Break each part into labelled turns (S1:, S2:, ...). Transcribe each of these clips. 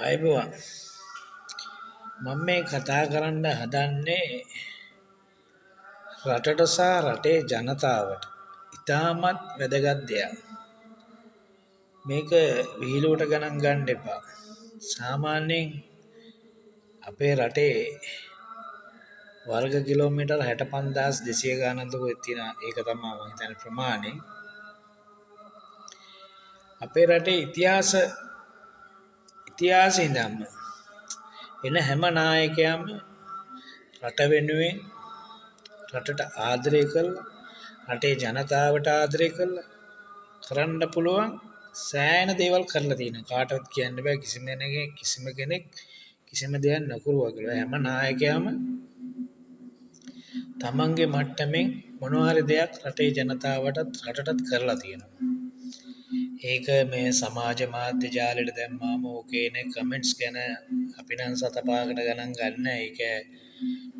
S1: ආයුබෝවන් මම මේ කතා කරන්න හදන්නේ රටට සහ රටේ ජනතාවට ඉතාමත් වැදගත් දෙයක්. මේක විහිළුවට ගණන් ගන්න එපා. සාමාන්‍යයෙන් අපේ රටේ වර්ග කිලෝමීටර් 65200 ගණන්ක තියෙන ඒක තමයි මම හිතන ප්‍රමාණය. අපේ රටේ ඉතිහාසයේ ඉඳන්ම එන හැම නායකයම රට වෙනුවෙන් රටට ආදරය කළා, රටේ ජනතාවට ආදරය කළා, කරන්න පුළුවන් සෑහෙන දේවල් කරලා තියෙනවා. කාටවත් කියන්න බෑ කිසිම කෙනෙක් කිසිම දෙයක් නොකරුවා කියලා. හැම නායකයම තමන්ගේ මට්ටමින් මොනවා හරි දෙයක් රටේ ජනතාවටත් රටටත් කරලා තියෙනවා. ඒක මේ සමාජ මාධ්‍ය ජාලෙට දැම්මාම ඕකේන කමෙන්ට්ස් ගැන අපි නම් සතපාකට ගණන් ගන්න. ඒක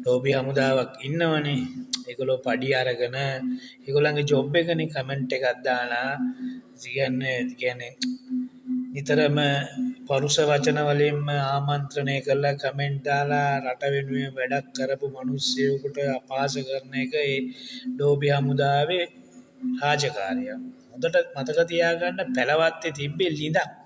S1: ලෝබි හමුදාවක් ඉන්නවනේ. ඒගොල්ලෝ පඩි අරගෙන ඒගොල්ලන්ගේ ජොබ් එකනේ කමෙන්ට් එකක් දාලා කියන්නේ නිතරම පරුෂ වචන වලින්ම ආමන්ත්‍රණය කරලා කමෙන්ට් දාලා රට වෙනුවෙන් වැඩක් කරපු මිනිස්සුන්ට අපහාස කරන එක ඒ ලෝබි හමුදාවේ රාජකාරිය. හොඳට මතක තියාගන්න පැලවත්තේ තිබ්බේ ලිඳක්.